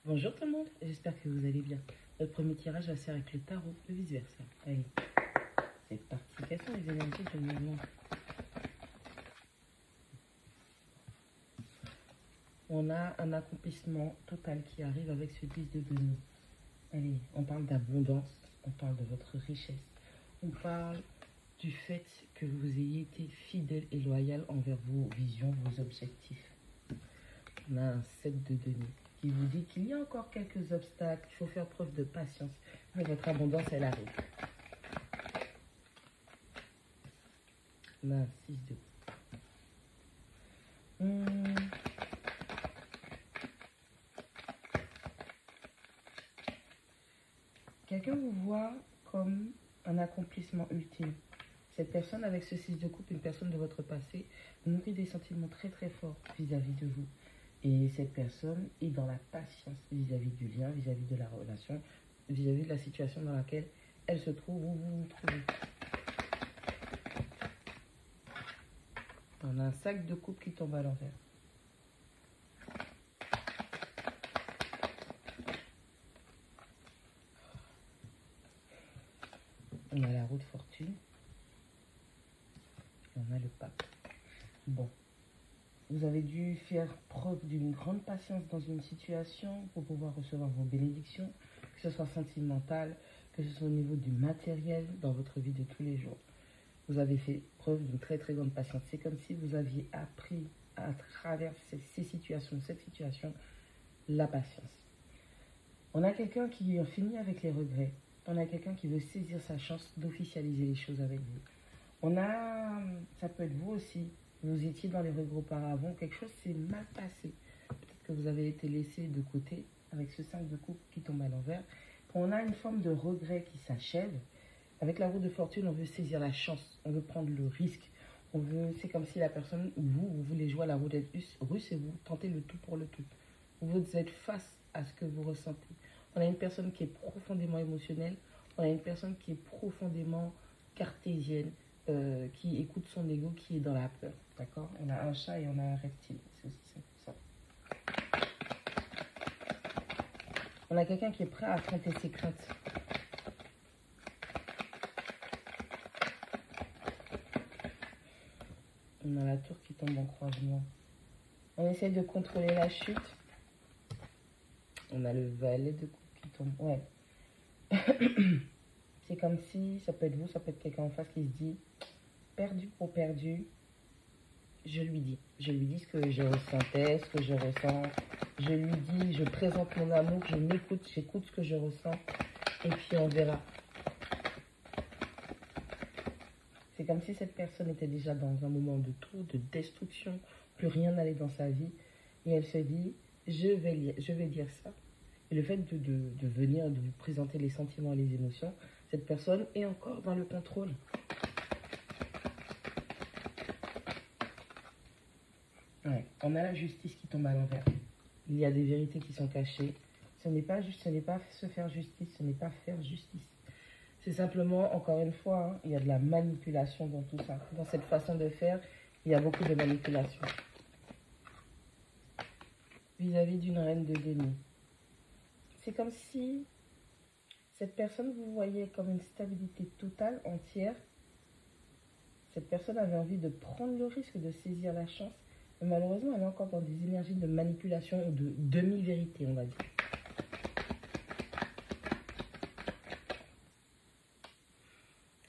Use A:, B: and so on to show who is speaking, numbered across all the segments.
A: Bonjour tout le monde, j'espère que vous allez bien. Notre premier tirage va se faire avec le tarot, le vice-versa. Allez, c'est parti. Quelles sont les énergies du mouvement? On a un accomplissement total qui arrive avec ce 10 de denier. Allez, on parle d'abondance, on parle de votre richesse, on parle du fait que vous ayez été fidèle et loyal envers vos visions, vos objectifs. On a un 7 de denier qui vous dit qu'il y a encore quelques obstacles, qu'il faut faire preuve de patience, mais votre abondance, elle arrive. On a un 6 de Quelqu'un vous voit comme un accomplissement ultime. Cette personne avec ce 6 de coupe, une personne de votre passé, nourrit des sentiments très très forts vis-à-vis de vous. Et cette personne est dans la patience vis-à-vis du lien, vis-à-vis de la relation, vis-à-vis de la situation dans laquelle elle se trouve ou vous vous trouvez. On a un sac de coupe qui tombe à l'envers. On a la roue de fortune. On a le pape. Bon. Vous avez dû faire preuve d'une grande patience dans une situation pour pouvoir recevoir vos bénédictions, que ce soit sentimental, que ce soit au niveau du matériel dans votre vie de tous les jours. Vous avez fait preuve d'une très très grande patience. C'est comme si vous aviez appris à travers cette situation, la patience. On a quelqu'un qui en finit avec les regrets. On a quelqu'un qui veut saisir sa chance d'officialiser les choses avec vous. On a, ça peut être vous aussi, vous étiez dans les regrets auparavant, quelque chose s'est mal passé. Peut-être que vous avez été laissé de côté avec ce 5 de coupe qui tombe à l'envers. On a une forme de regret qui s'achève. Avec la roue de fortune, on veut saisir la chance, on veut prendre le risque. C'est comme si la personne, vous voulez jouer à la roulette russe et vous tentez le tout pour le tout. Vous êtes face à ce que vous ressentez. On a une personne qui est profondément émotionnelle, on a une personne qui est profondément cartésienne, qui écoute son ego, qui est dans la peur. D'accord? On a un chat et on a un reptile. C'est aussi simple que ça. On a quelqu'un qui est prêt à affronter ses craintes. On a la tour qui tombe en croisement. On essaie de contrôler la chute. On a le valet de coupe qui tombe. Ouais. C'est comme si, ça peut être vous, ça peut être quelqu'un en face qui se dit, perdu pour perdu, je lui dis. Je lui dis ce que je ressentais, ce que je ressens. Je lui dis, je présente mon amour, je m'écoute, j'écoute ce que je ressens. Et puis on verra. C'est comme si cette personne était déjà dans un moment de trou, de destruction, plus rien n'allait dans sa vie. Et elle se dit, je vais dire ça. Et le fait de venir, de vous présenter les sentiments et les émotions, cette personne est encore dans le contrôle. Ouais, on a la justice qui tombe à l'envers. Il y a des vérités qui sont cachées. Ce n'est pas se faire justice, ce n'est pas faire justice. C'est simplement, encore une fois, hein, il y a de la manipulation dans tout ça. Dans cette façon de faire, il y a beaucoup de manipulation. Vis-à-vis d'une reine de denier. C'est comme si cette personne, vous voyez comme une stabilité totale, entière. Cette personne avait envie de prendre le risque de saisir la chance. Mais malheureusement, elle est encore dans des énergies de manipulation ou de demi-vérité, on va dire.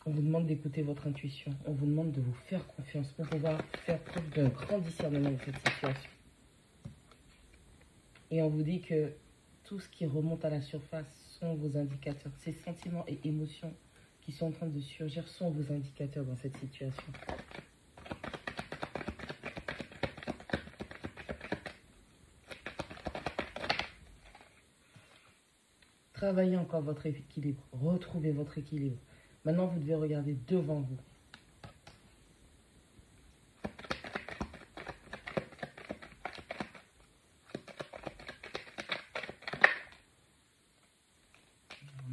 A: On vous demande d'écouter votre intuition. On vous demande de vous faire confiance pour pouvoir faire preuve d'un grand discernement de cette situation. Et on vous dit que tout ce qui remonte à la surface sont vos indicateurs. Ces sentiments et émotions qui sont en train de surgir sont vos indicateurs dans cette situation. Travaillez encore votre équilibre. Retrouvez votre équilibre. Maintenant, vous devez regarder devant vous.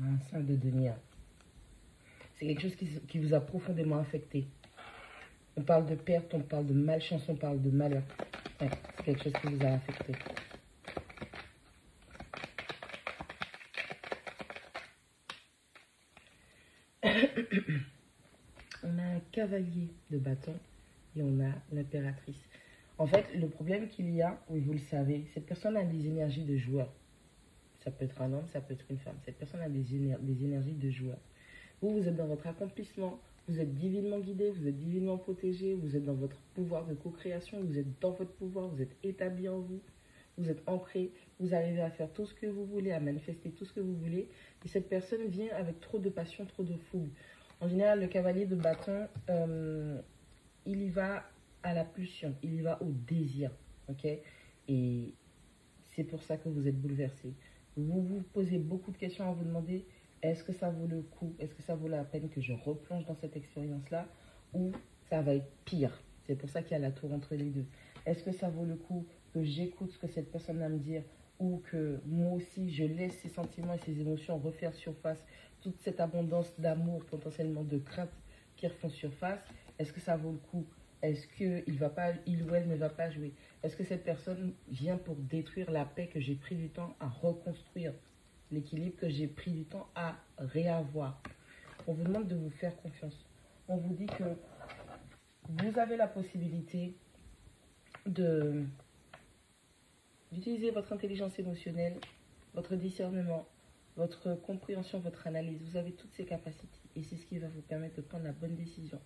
A: On a un 5 de denier. C'est quelque chose qui vous a profondément affecté. On parle de perte, on parle de malchance, on parle de malheur. Ouais, c'est quelque chose qui vous a affecté. On a un cavalier de bâton et on a l'impératrice. En fait, le problème qu'il y a, oui, vous le savez, cette personne a des énergies de joueur. Ça peut être un homme, ça peut être une femme. Cette personne a des énergies de joueur. Vous êtes dans votre accomplissement, vous êtes divinement guidé, vous êtes divinement protégé, vous êtes dans votre pouvoir de co-création, vous êtes dans votre pouvoir, vous êtes établi en vous, vous êtes ancré, vous arrivez à faire tout ce que vous voulez, à manifester tout ce que vous voulez. Et cette personne vient avec trop de passion, trop de fougue. En général, le cavalier de bâton, il y va à la pulsion, il y va au désir, ok? Et c'est pour ça que vous êtes bouleversé. Vous vous posez beaucoup de questions à vous demander, est-ce que ça vaut le coup? Est-ce que ça vaut la peine que je replonge dans cette expérience-là? Ou ça va être pire? C'est pour ça qu'il y a la tour entre les deux. Est-ce que ça vaut le coup que j'écoute ce que cette personne a à me dire ou que moi aussi je laisse ces sentiments et ces émotions refaire surface, toute cette abondance d'amour, potentiellement de crainte qui refont surface? Est-ce que ça vaut le coup? Est-ce qu'il ou elle ne va pas jouer? Est-ce que cette personne vient pour détruire la paix que j'ai pris du temps à reconstruire, l'équilibre que j'ai pris du temps à réavoir? On vous demande de vous faire confiance. On vous dit que vous avez la possibilité d'utiliser votre intelligence émotionnelle, votre discernement, votre compréhension, votre analyse. Vous avez toutes ces capacités et c'est ce qui va vous permettre de prendre la bonne décision.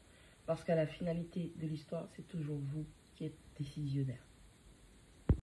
A: Parce qu'à la finalité de l'histoire, c'est toujours vous qui êtes décisionnaire.